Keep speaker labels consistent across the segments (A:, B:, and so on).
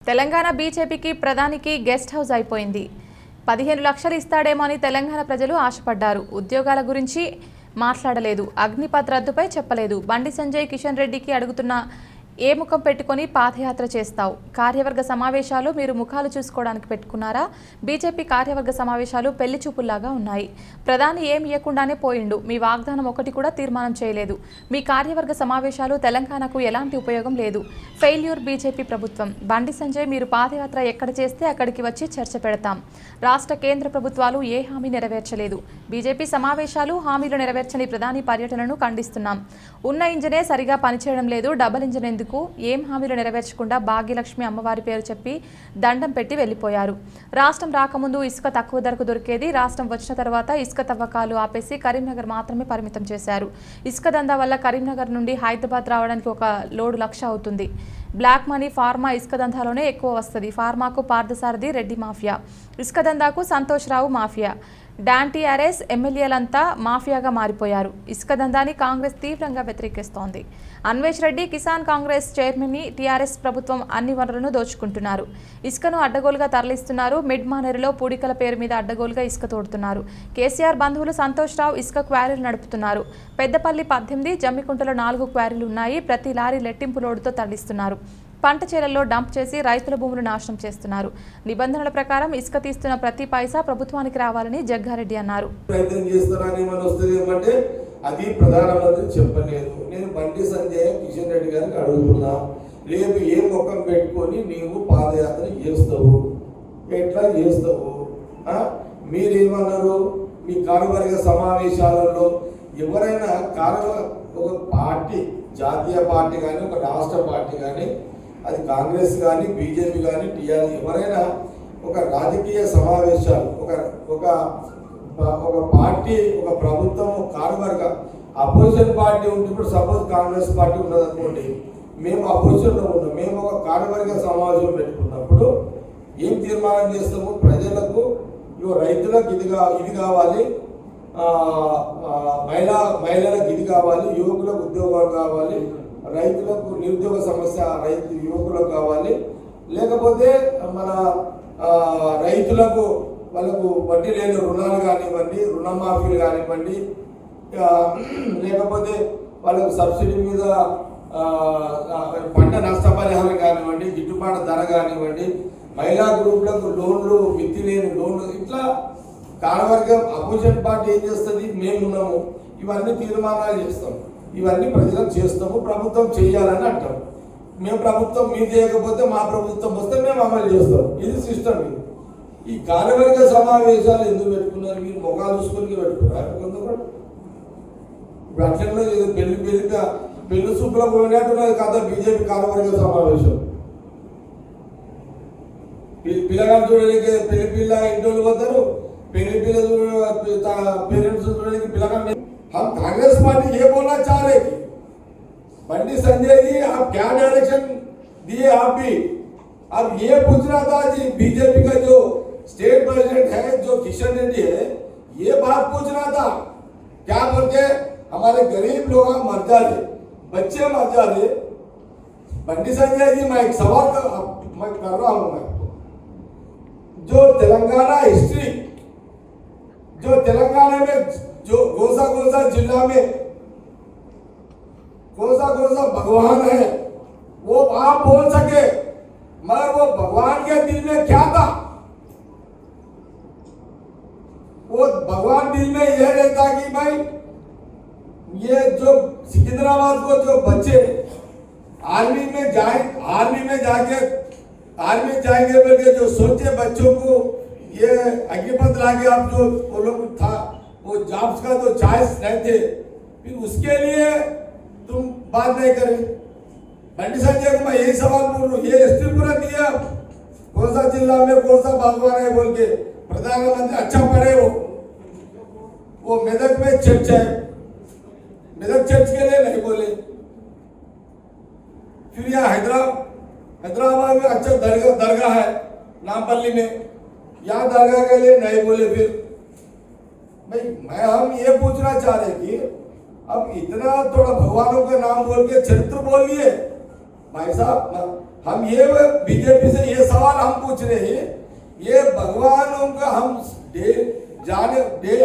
A: తెలంగాణ బీజేపీకి ప్రధానికి guest house అయిపోయింది. 15 లక్షలు ఇస్తాడేమో అని తెలంగాణ ప్రజలు ఆశపడ్డారు. ఉద్యోగాల గురించి మాట్లాడలేదు. అగ్నిపథ్ రద్దుపై చెప్పలేదు. బండి సంజయ్ కిషన్ రెడ్డికి అడుగుతున్న ఏ ముఖం పెట్టుకొని పాదయాత్ర చేస్తావు? కార్యవర్గ సమావేశాలు మీరు ముఖాలు చూసుకోవడానికి పెట్టుకున్నారా? బీజేపీ కార్యవర్గ సమావేశాలు పెళ్లి చూపుల్లాగా ఉన్నాయి. ప్రధాని ఏం ఇవ్వకుండానే పోయిండు. మీ వాగ్దానం ఒకటి కూడా తీర్మానం చేయలేదు. మీ కార్యవర్గ సమావేశాలు తెలంగాణకు ఎలాంటి ఉపయోగం లేదు. ఫెయిల్యూర్ బీజేపీ ప్రభుత్వం. బండి సంజయ్ మీరు పాదయాత్ర ఎక్కడ చేస్తే అక్కడికి వచ్చి చర్చ పెడతాం. రాష్ట్ర కేంద్ర ప్రభుత్వాలు ఏ హామీ నెరవేర్చలేదు. బీజేపీ సమావేశాలు హామీలు నెరవేర్చని ప్రధాని పర్యటనను ఖండిస్తున్నాం. ఉన్న ఇంజనే సరిగా పనిచేయడం లేదు. డబల్ ఇంజన్ ఎందుకు? ఏం హామీలు నెరవేర్చకుండా భాగ్యలక్ష్మి అమ్మవారి పేరు చెప్పి దండం పెట్టి వెళ్లిపోయారు. రాష్ట్రం రాకముందు ఇసుక తక్కువ ధరకు దొరికేది. రాష్ట్రం వచ్చిన తర్వాత ఇసుక తవ్వకాలు ఆపేసి కరీంనగర్ మాత్రమే పరిమితం చేశారు. ఇసుక దందా వల్ల కరీంనగర్ నుండి హైదరాబాద్ రావడానికి ఒక లోడు 1,00,000 అవుతుంది. బ్లాక్ మనీ ఫార్మా ఇసుక దందాలోనే ఎక్కువ వస్తుంది. ఫార్మాకు పార్థసారథి రెడ్డి మాఫియా, ఇసుక దందాకు సంతోష్ రావు మాఫియా, డాన్ టీఆర్ఎస్ ఎమ్మెల్యేలంతా మాఫియాగా మారిపోయారు. ఇసుక దందాని కాంగ్రెస్ తీవ్రంగా వ్యతిరేకిస్తోంది. అన్వేష్ రెడ్డి కిసాన్ కాంగ్రెస్ చైర్మన్ని టీఆర్ఎస్ ప్రభుత్వం అన్ని వనరులను దోచుకుంటున్నారు. ఇసుకను అడ్డగోలుగా తరలిస్తున్నారు. మిడ్ మానేరులో పూడికల పేరు మీద అడ్డగోలుగా ఇసుక తోడుతున్నారు. కేసీఆర్ బంధువులు సంతోష్ రావు ఇసుక క్వారీలు నడుపుతున్నారు. పెద్దపల్లి 18, జమ్మికుంటలో 4 క్వారీలు ఉన్నాయి. ప్రతి లారీ లెట్టింపు లోడుతో తరలిస్తున్నారు. పంట చేలల్లో డంప్ చేసి రైతుల భూములు నాశనం చేస్తున్నారు. నిబంధనల ప్రకారం ఇసుక తీస్తున్న ప్రతి పైసా ప్రభుత్వానికి రావాలని జగ్గారెడ్డి అన్నారు.
B: అది ప్రధానమంత్రి చెప్పలేదు. నేను బండి సంజయ్ కిషన్ రెడ్డి గారికి అడుగుతున్నా, రేపు ఏ ముఖం పెట్టుకొని నీవు పాదయాత్ర చేస్తావు? ఎట్లా చేస్తావు? మీరేమన్నారు? మీ కార్యవర్గ సమావేశాలలో ఎవరైనా ఒక పార్టీ, జాతీయ పార్టీ కానీ ఒక రాష్ట్ర పార్టీ కానీ, అది కాంగ్రెస్ కానీ బీజేపీ కానీ టీఆర్ఎస్, ఎవరైనా ఒక రాజకీయ సమావేశాలు ఒక పార్టీ, ఒక ప్రభుత్వం, కార్యవర్గ అపోజిషన్ పార్టీ ఉంటే, ఇప్పుడు సపోజ్ కాంగ్రెస్ పార్టీ ఉన్నదనుకోండి, మేము అపోజిషన్లో ఉన్నాం, మేము ఒక కార్యవర్గ సమావేశం పెట్టుకున్నప్పుడు ఏం తీర్మానం చేస్తాము? ప్రజలకు రైతులకు ఇది కావాలి, మహిళలకు ఇది కావాలి, యువకులకు ఉద్యోగాలు కావాలి, రైతులకు నిరుద్యోగ సమస్య యువకులకు కావాలి, లేకపోతే మన రైతులకు వాళ్ళకు వడ్డీ లేని రుణాలు కానివ్వండి, రుణమాఫీలు కానివ్వండి, లేకపోతే వాళ్ళకు సబ్సిడీ మీద పంట నష్టపరిహారం కానివ్వండి, గిట్టుబాటు ధర కానివ్వండి, మహిళా గ్రూపులకు లోన్లు, మిత్తి లేని లోన్లు, ఇట్లా కార్యవర్గం అపోజిషన్ పార్టీ ఏం చేస్తుంది? మేమున్నాము, ఇవన్నీ తీర్మానాలు చేస్తాం, ఇవన్నీ ప్రజలకు చేస్తాము, ప్రభుత్వం చేయాలని అంటాం. మేము ప్రభుత్వం మీరు చేయకపోతే మా ప్రభుత్వం వస్తే మేము అమలు చేస్తాం. ఇది సిస్టమ్. ఈ కార్యవర్గ సమావేశాలు ఎందుకు పెట్టుకున్నారు? మీరు ముఖాలు చూసుకొని పెట్టుకున్నారు. ఇప్పుడు అట్లనే పెళ్లి సూపులో పోయినట్టున్నది కదా బీజేపీ కార్యవర్గ సమావేశం. పిల్లగాలు చూడడానికి పిల్ల ఇంట్లో పోతారు, పిల్ల పేరెంట్స్ చూడడానికి పిల్లగాలు. हम कांग्रेस पार्टी ये बोलना चाह रहे कि बंडी संजय जी आप क्या डायरेक्शन दिए? आप भी अब ये पूछना था जी, बीजेपी का जो स्टेट प्रेसिडेंट है जो किशन रेड्डी है, ये बात पूछना था क्या बोलते हमारे गरीब लोग मर जा रहे, बच्चे मर जा रहे। बंडी संजय जी मैं एक सवाल मैं कर रहा हूं, मैं जो तेलंगाना हिस्ट्री, जो तेलंगाना में जो गोसा जिला में गोसा भगवान है, वो आप बोल सके, मगर वो भगवान के दिल में क्या था? वो भगवान दिल में यह रहता कि भाई ये जो सिकंदराबाद को जो बच्चे आर्मी में जाएंगे बोल के जो सोचे बच्चों को ये अग्निपथ लाके आप जो वो लोग था वो जॉब्स का तो चॉइस नहीं थे, फिर उसके लिए तुम बात नहीं करे। बंडी संजय को मैं यही सवाल पूछ रहा हूँ, ये हिस्ट्री पूरा दिया कौन सा जिला में कौन सा भगवान है बोल के प्रधानमंत्री अच्छा पढ़े, वो मेदक में चर्च है, मेदक चर्च के लिए नहीं बोले। फिर यहाँ हैदराबाद में अच्छा दरगाह है नामपल्ली में, यहाँ दरगाह के लिए नहीं बोले। फिर भाई हम ये पूछना चाह रहे कि अब इतना थोड़ा भगवानों के नाम बोल के चरित्र बोल लिए भाई साहब, हम ये बीजेपी से ये हम पूछ रहे हैं, ये भगवानों का हम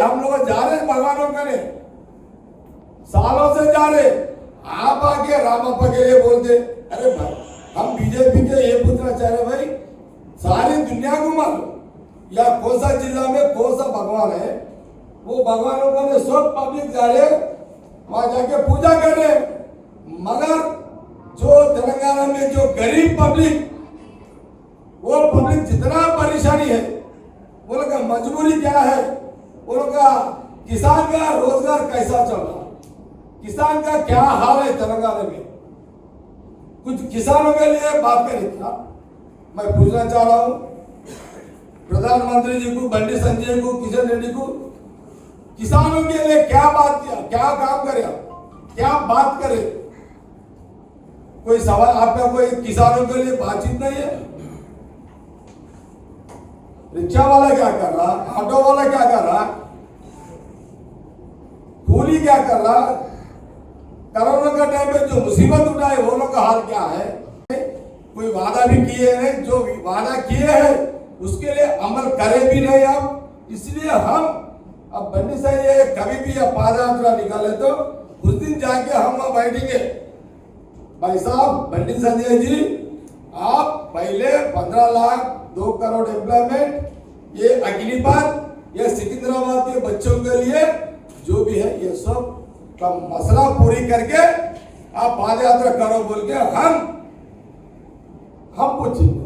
B: हम लोग जा रहे भगवानों का नहीं, सालों से जा रहे। आप आके रामप्पा के लिए बोलते, अरे भाई हम बीजेपी के ये पूछना चाह रहे भाई, सारी दुनिया घुमा लो या कौन सा जिला में कौन सा भगवान है, वो भगवानों का ने सब पब्लिक जा रहे वहां जाके पूजा कर रहे। मगर जो तेलंगाना में जो गरीब पब्लिक, वो पब्लिक जितना परेशानी है, वो लोग का मजबूरी क्या है, वो लोग का किसान का रोजगार कैसा चल रहा, किसान का क्या हाल है तेलंगाना में, कुछ किसानों के लिए बात करें क्या। मैं पूछना चाह रहा हूं प्रधानमंत्री जी को, बंडी संजय को, किशन रेड्डी को, किसानों के लिए क्या बात किया, क्या काम करे, क्या बात करे, कोई सवाल आपका, कोई किसानों के लिए बातचीत नहीं है। रिक्शा वाला क्या कर रहा, ऑटो वाला क्या कर रहा, कूली क्या कर रहा, कोरोना का टाइम में जो मुसीबत उठाए वो लोग का हाल क्या है। कोई वादा भी किए हैं, जो वादा किए हैं उसके लिए अमल करे भी नहीं हम। इसलिए हम अब बंडी से ये कभी भी पाद यात्रा निकाले तो उस दिन जाके हम वहां बैठेंगे। भाई साहब बंडी संजय जी, आप पहले 15 लाख 2 करोड़ एम्प्लॉयमेंट, ये अग्निपथ, ये सिकंदराबाद के बच्चों के लिए जो भी है ये सब का मसला पूरी करके आप पाद यात्रा करो बोल के हम पूछेंगे।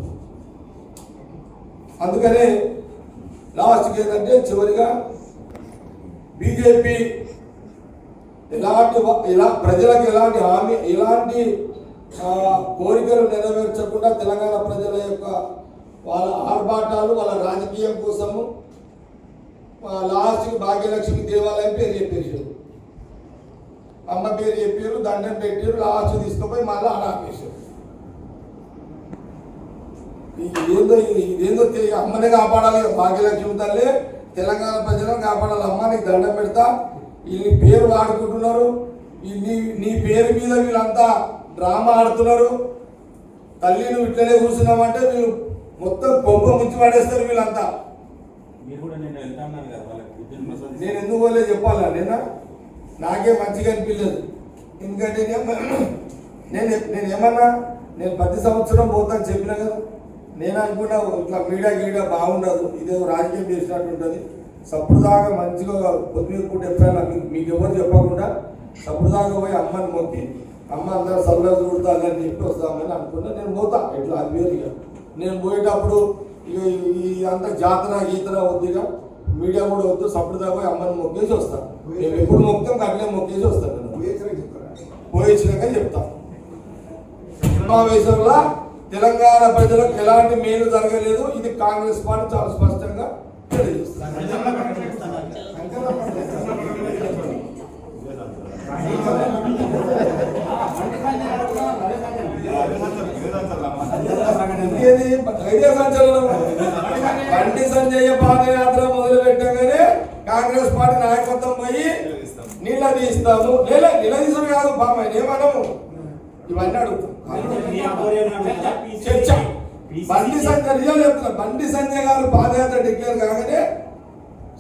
B: అందుకనే లాస్ట్ ఏంటంటే చివరిగా బీజేపీ ప్రజలకు ఎలాంటి హామీ, ఎలాంటి కోరికలు నెరవేర్చకుండా తెలంగాణ ప్రజల యొక్క వాళ్ళ ఆర్భాటాలు, వాళ్ళ రాజకీయం కోసము లాస్ట్ భాగ్యలక్ష్మి దేవాలయం పేరు చెప్పేసారు, అమ్మ పేరు చెప్పారు, దండం పెట్టారు, లాస్ట్ తీసుకుపోయి మళ్ళీ ఆడ ఆపేశారు. ఇదేందో అమ్మనే కాపాడాలి, భాగ్యలక్ష్మి తల్లి తెలంగాణ ప్రజలను కాపాడాలి. అమ్మ నీకు దండం పెడతా, వీళ్ళని పేరు వాడుకుంటున్నారు, నీ పేరు మీద వీళ్ళంతా డ్రామా ఆడుతున్నారు. తల్లి నువ్వు ఇట్లనే కూర్చున్నామంటే వీళ్ళు మొత్తం కొంప ముంచి పడేస్తారు వీళ్ళంతా. నేను ఎందుకు పోలే చెప్పాలా, నాకే మంచిగా అనిపించలేదు. ఎందుకంటే నేనేమన్నా నేను ప్రతి సంవత్సరం పోతాను చెప్పినా కదా. నేను అనుకున్నా ఇట్లా మీడియా బాగుండదు, ఇదేదో రాజకీయం చేసినట్టు ఉంటుంది. సప్పుడు దాకా మంచిగా పొద్దున పూట ఎప్పుడైనా మీకు ఎవరు చెప్పకుండా సప్పుడు దాకా పోయి అమ్మని మొక్కి, అమ్మ అందరూ సల్లగా చూడతానని చెప్పి వస్తామని అనుకున్నా. నేను పోతా ఇట్లా అది వేరుగా. నేను పోయేటప్పుడు ఇక ఈ అంత జాతర గీతర వద్దుగా, మీడియా కూడా వద్దు, సప్పుడు దాకా పోయి అమ్మని మొక్కేసి వస్తాను. మేము ఎప్పుడు మొక్తాం అట్లే మొక్కేసి వస్తాను. పోయించినాక చెప్తాను. సమావేశంలో తెలంగాణ ప్రజలకు ఎలాంటి మేలు జరగలేదు, ఇది కాంగ్రెస్ పార్టీ చాలా స్పష్టంగా తెలియజేస్తుంది. ఐడియా సంచలనం. బండి సంజయ్ పాదయాత్ర మొదలు పెట్టగానే కాంగ్రెస్ పార్టీ నాయకత్వం పోయి నిలదీస్తాము, నిలదీసం కాదు బామ్మ ఏమనము, ఇవన్నీ అడుగుతాం. చర్చ బండి సంజయ్ రియల్ చెప్తున్నా, బండి సంజయ్ గారు పాదయాత్ర డిక్లేర్ కాగానే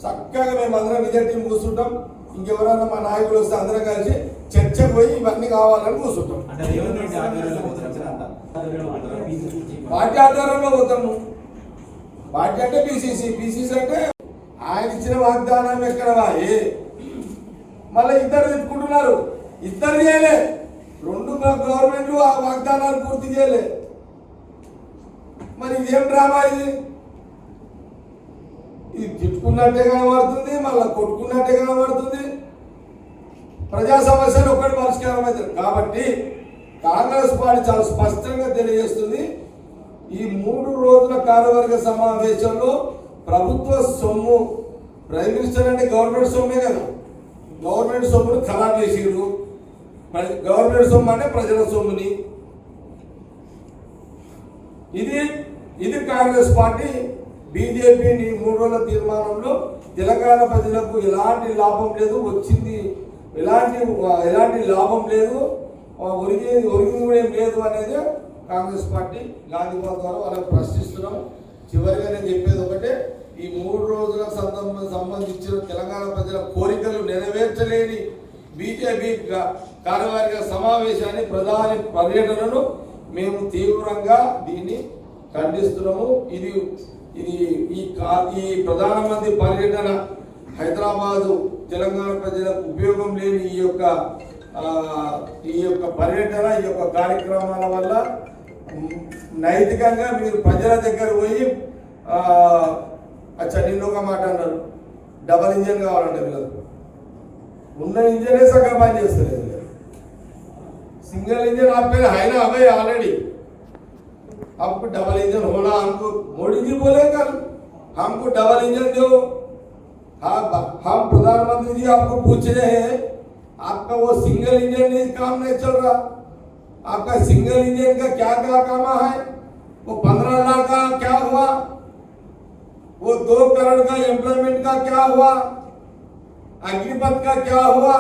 B: చక్కగా మేము అందరం విజయ టీం కూర్చుంటాం. ఇంకెవరైనా మా నాయకులు వస్తే అందరం కలిసి చర్చకు పోయి ఇవన్నీ కావాలని కూర్చుంటాం. పార్టీ ఆధారంలో పోతాము. పార్టీ అంటే పిసిసి అంటే ఆయన ఇచ్చిన వాగ్దానం ఎక్కడ మళ్ళీ ఇద్దరు తిప్పుకుంటున్నారు. ఇద్దరు చేయలే, 2 గవర్నమెంట్లు ఆ వాగ్దానాలు పూర్తి చేయలే. మరి ఇదేం డ్రామా ఇది తిట్టుకున్నట్టే కనబడుతుంది, మళ్ళీ కొట్టుకున్నట్టే కనబడుతుంది. ప్రజా సమస్యలు ఒక్కటి పరిష్కారం అవుతుంది. కాబట్టి కాంగ్రెస్ పార్టీ చాలా స్పష్టంగా తెలియజేస్తుంది, ఈ 3 రోజుల కార్యవర్గ సమావేశంలో ప్రభుత్వ సొమ్ము, ప్రైమ్ మినిస్టర్ అంటే గవర్నమెంట్ సొమ్మే కదా, గవర్నమెంట్ సొమ్మును ఖరాబ్ చేసిరు. గవర్నమెంట్ సొమ్ము అంటే ప్రజల సొమ్ముని. ఇది కాంగ్రెస్ పార్టీ బీజేపీ 3 రోజుల తీర్మానంలో తెలంగాణ ప్రజలకు ఎలాంటి లాభం లేదు, వచ్చింది ఎలాంటి లాభం లేదు, ఒరిగింది కూడా ఏం లేదు అనేది కాంగ్రెస్ పార్టీ గాంధీ ద్వారా వాళ్ళకి ప్రశ్నిస్తున్నాం. చివరిగా నేను చెప్పేది ఒకటే, ఈ 3 రోజులకు సంబంధించిన తెలంగాణ ప్రజల కోరికలు నెరవేర్చలేని బీజేపీ కార్యవర్గ సమావేశాన్ని, ప్రధాని పర్యటనను మేము తీవ్రంగా దీన్ని ఖండిస్తున్నాము. ఇది ఈ ప్రధానమంత్రి పర్యటన హైదరాబాదు తెలంగాణ ప్రజలకు ఉపయోగం లేని ఈ యొక్క పర్యటన, ఈ యొక్క కార్యక్రమాల వల్ల నైతికంగా మీరు ప్రజల దగ్గర పోయి నిన్న ఒక మాట అన్నారు, డబల్ ఇంజన్ కావాలంటే వీళ్ళకు ఉన్న ఇంజనే సగం పని చేస్తలేదు, सिंगल इंजन आप पे है ना हमें ऑलरेडी, आपको डबल इंजन होना, हमको मोदी जी बोले कल हमको डबल इंजन दो। हाँ, हम प्रधानमंत्री जी आपको पूछ रहे हैं, आपका वो सिंगल इंजन नहीं काम नहीं चल रहा, आपका सिंगल इंजन का क्या क्या काम है, वो 15 लाख का क्या हुआ, वो 2 करोड़ का एम्प्लॉयमेंट का क्या हुआ, अग्निपथ का क्या हुआ,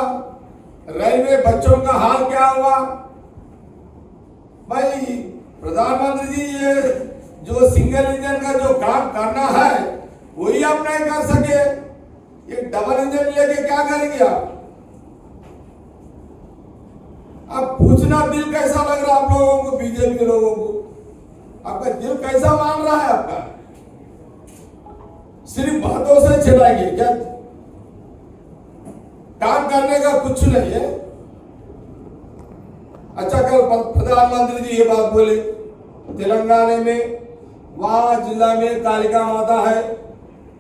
B: रेलवे बच्चों का हाल क्या हुआ। भाई प्रधानमंत्री जी, ये जो सिंगल इंजन का जो काम करना है वही आप नहीं कर सके, ये डबल इंजन लेके क्या करेंगे आप पूछना दिल कैसा लग रहा है आप लोगों को, बीजेपी के लोगों को, आपका दिल कैसा मान रहा है आपका, सिर्फ बातों से चलाएंगे क्या, काम करने का कुछ नहीं है। अच्छा, कल प्रधानमंत्री जी ये बात बोले, तेलंगाना में वहां जिला में कालिका माता है,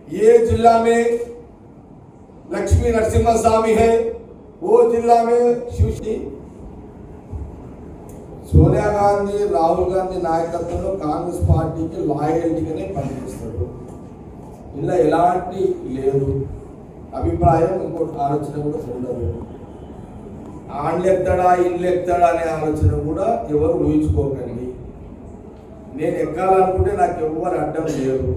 B: ये जिला में लक्ष्मी नरसिम्हा स्वामी है, वो जिला में शिवजी। సోనియా గాంధీ, రాహుల్ గాంధీ నాయకత్వంలో కాంగ్రెస్ పార్టీకి లాయల్టీగానే పనిచేస్తారు, ఇలా ఎలాంటి లేదు అభిప్రాయం, ఇంకోటి ఆలోచన కూడా ఉండదు. ఆన్లెక్తాడా ఇన్లెక్తాడా అనే ఆలోచన కూడా ఎవరు ఊహించుకోకండి. నేను ఎక్కాలనుకుంటే నాకు ఎవరు అడ్డం లేరు,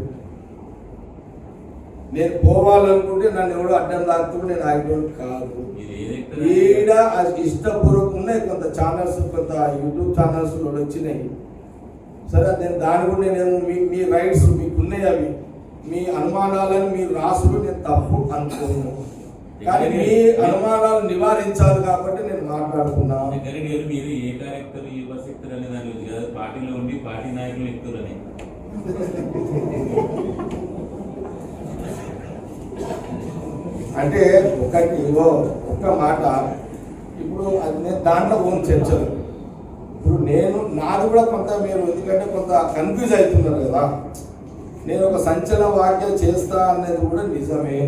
B: నేను పోవాలనుకుంటే నన్ను ఎవరు అడ్డం తాకుతుంటే నేను ఆగేటోడు కాదు. ఈడ ఇష్టపూర్వకం ఉన్నాయి కొంత ఛానల్స్, కొంత యూట్యూబ్ ఛానల్స్ వచ్చినాయి సరే, నేను దాని కూడా నేను మీ రైట్స్ మీకున్నాయి, అవి మీ అనుమానాలను మీరు రాసుడు నేను తప్పు అనుకోను, కానీ మీ అనుమానాలు నివారించాలి కాబట్టి నేను మాట్లాడుకున్నాను.
C: మీరు ఏ కార్యక్టర్ ఏ బస్ ఎక్కుతారు అనే దాని గురించి కదా, పార్టీలో ఉండి పార్టీ నాయకులు ఎక్కుతారని.
B: అంటే ఒక్క మాట, ఇప్పుడు అది నేను దాంట్లో ఓన్ చర్చలు, ఇప్పుడు నేను నాది కూడా కొంత మీరు ఎందుకంటే కొంత కన్ఫ్యూజ్ అవుతున్నారు కదా, నేను ఒక సంచలన వ్యాఖ్య చేస్తా అనేది కూడా నిజమే.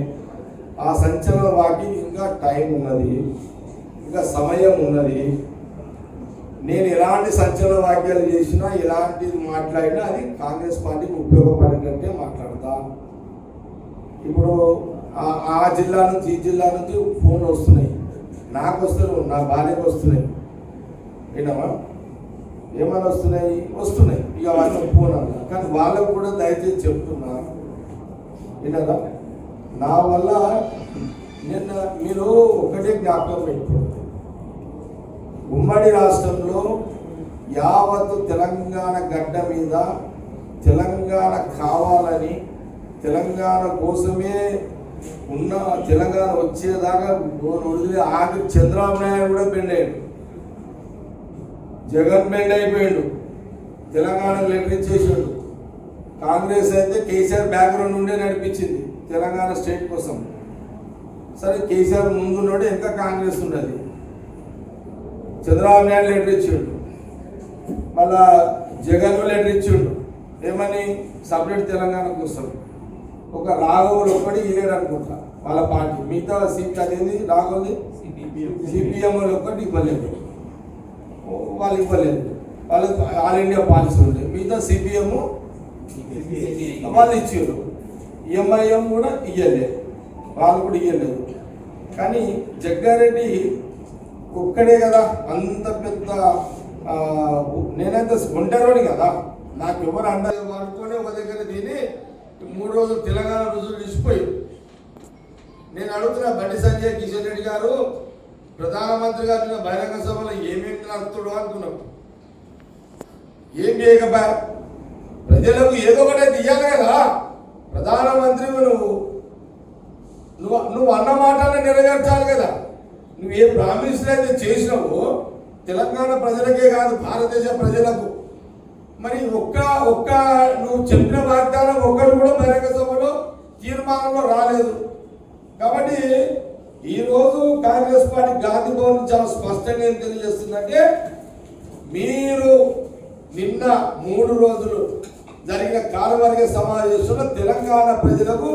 B: ఆ సంచలన వ్యాఖ్య ఇంకా టైం ఉన్నది, ఇంకా సమయం ఉన్నది. నేను ఎలాంటి సంచలన వ్యాఖ్యలు చేసినా, ఎలాంటిది మాట్లాడినా అది కాంగ్రెస్ పార్టీకి ఉపయోగపడేటట్టే మాట్లాడతా. ఇప్పుడు ఆ జిల్లా నుంచి ఈ జిల్లా నుంచి ఫోన్లు వస్తున్నాయి, నాకు వస్తున్నాయి, నా భార్యకు వస్తున్నాయి, విన్నామా ఏమైనా వస్తున్నాయి, ఇక వాళ్ళకి ఫోన్ అన్నా, కానీ వాళ్ళకు కూడా దయచేసి చెప్తున్నా విన్నారా, నా వల్ల నిన్న మీరు ఒకటే జ్ఞాపకం పెట్టుకోండి, ఉమ్మడి రాష్ట్రంలో యావత్తు తెలంగాణ గడ్డ మీద తెలంగాణ కావాలని, తెలంగాణ కోసమే ఉన్న తెలంగాణ వచ్చేదాకా వదిలే ఆఖరి చంద్రబాబు నాయుడు కూడా బెండ్ అయ్యాడు, జగన్ బెండ్ అయిపోయాడు, తెలంగాణ లెటర్ ఇచ్చేసాడు. కాంగ్రెస్ అయితే కేసీఆర్ బ్యాక్గ్రౌండ్ ఉండే నడిపించింది తెలంగాణ స్టేట్ కోసం. సరే, కేసీఆర్ ముందున్నాడు, ఇంకా కాంగ్రెస్ ఉన్నది, చంద్రబాబు నాయుడు లెటర్ ఇచ్చాడు, మళ్ళా జగన్ లెటర్ ఇచ్చాడు, ఏమని సపరేట్ తెలంగాణ కోసం. ఒక రాఘవులు ఒక్కటి ఇలేడు అనుకుంటా వాళ్ళ పార్టీ, మిగతా సీట్ అదేంది రాఘవుది సిపిఎం ఒక్కటి ఇవ్వలేదు, వాళ్ళు ఇవ్వలేదు, వాళ్ళకి ఆల్ ఇండియా పాలసీ ఉంది, మిగతా సిపిఎం వాళ్ళు ఇచ్చారు, ఎంఐఎం కూడా ఇవ్వలేదు, వాళ్ళు కూడా ఇవ్వలేదు. కానీ జగ్గారెడ్డి ఒక్కడే కదా అంత పెద్ద, నేనైతే ఒంటరిని కదా, నాకు ఎవరు అండ వాడుకొని ఒక దగ్గర తిని 3 రోజులు తెలంగాణ రుజువులు ఇచ్చిపోయారు. నేను అడుగుతున్నా, బండి సంజయ్ కిషన్ రెడ్డి గారు ప్రధానమంత్రి గారు బహిరంగ సభలో ఏమేమి నడుపుతాడు అనుకున్నాం, ఏం చేయకపోయా, ప్రజలకు ఏదో ఒకటే తీయాలి కదా. అన్న మాటలను నెరవేర్చాలి కదా. నువ్వు ఏ ప్రామిస్ అయితే చేసినావో తెలంగాణ ప్రజలకే కాదు భారతదేశ ప్రజలకు, మరి ఒక్క నువ్వు చెప్పిన వాగ్దానం ఒక్కరు కూడా బహిరంగ సభలో తీర్మానంలో రాలేదు. కాబట్టి ఈరోజు కాంగ్రెస్ పార్టీ గాంధీ భవన్ చాలా స్పష్టంగా ఏం తెలియజేస్తుందంటే, మీరు నిన్న 3 రోజులు జరిగిన కార్యవర్గ సమావేశంలో తెలంగాణ ప్రజలకు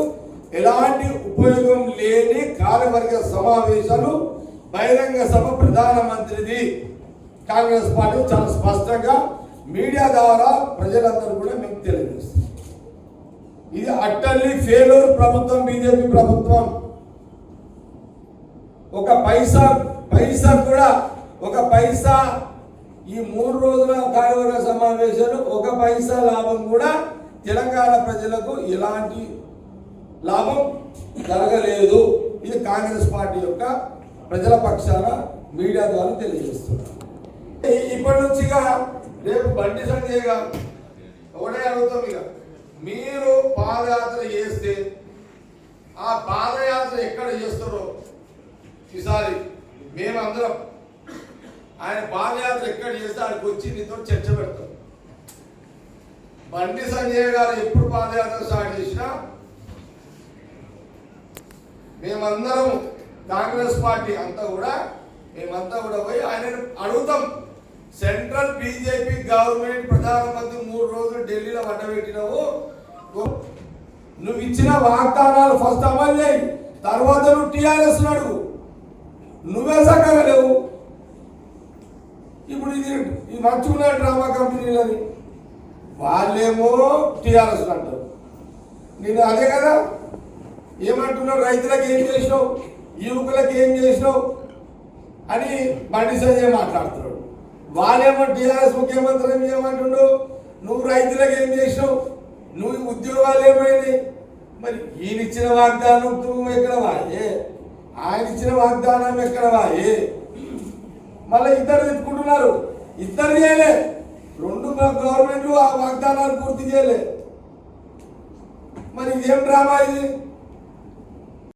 B: ఎలాంటి ఉపయోగం లేని కార్యవర్గ సమావేశాలు, బహిరంగ సభ ప్రధానమంత్రిది కాంగ్రెస్ పార్టీ చాలా స్పష్టంగా మీడియా ద్వారా ప్రజలందరూ కూడా మీకు తెలియజేస్తుంది. ఇది అట్టల్లీ ఫెయిల్యూర్ ప్రభుత్వం, బీజేపీ ప్రభుత్వం. ఒక పైసా ఈ 3 రోజుల కార్యవర్గ సమావేశాలు ఒక పైసా లాభం కూడా తెలంగాణ ప్రజలకు ఎలాంటి లాభం జరగలేదు. ఇది కాంగ్రెస్ పార్టీ యొక్క ప్రజల పక్షాన మీడియా ద్వారా తెలియజేస్తున్నారు. ఇప్పటి నుంచిగా రేపు బండి సంజయ్ గారు ఒకటే అడుగుతాం, ఇక మీరు పాదయాత్ర చేస్తే ఆ పాదయాత్ర ఎక్కడ చేస్తారో ఈసారి మేమందరం ఆయన పాదయాత్ర ఎక్కడ చేస్తే ఆయనకు వచ్చి నీతో చర్చ పెడతాం. బండి సంజయ్ గారు ఎప్పుడు పాదయాత్ర స్టార్ట్ చేసినా మేమందరం కాంగ్రెస్ పార్టీ మేమంతా కూడా పోయి ఆయనను అడుగుతాం. సెంట్రల్ బీజేపీ గవర్నమెంట్ ప్రధానమంత్రి 3 రోజులు ఢిల్లీలో వడ్డబెట్టినావు, నువ్వు ఇచ్చిన వాగ్దానాలు ఫస్ట్ అమలు చేయి, తర్వాత నువ్వు టీఆర్ఎస్ అడుగు. నువ్వే చక్కగా లేవు. ఇప్పుడు ఈ మంచుకున్న డ్రామా కంపెనీలని వాళ్ళేమో టీఆర్ఎస్ అంటారు. నేను అదే కదా ఏమంటున్నావు, రైతులకు ఏం చేసినావు, యువకులకు ఏం చేసినావు అని బండి సంజయ్ మాట్లాడుతున్నాడు. వాళ్ళేమో టీఆర్ఎస్ ముఖ్యమంత్రి ఏమంటుండు, నువ్వు రైతులకు ఏం చేసినావు, నువ్వు ఉద్యోగాలు ఏమైంది. మరి ఈయన ఇచ్చిన వాగ్దానం నువ్వు ఎక్కడ వాయే, ఆయన ఇచ్చిన వాగ్దానం ఎక్కడ వాయే. మళ్ళీ ఇద్దరు తిట్టుకుంటున్నారు, ఇద్దరు చేయలే, 2 గవర్నమెంట్లు ఆ వాగ్దానాలు పూర్తి చేయలే. మరి ఇదేం డ్రామా ఇది?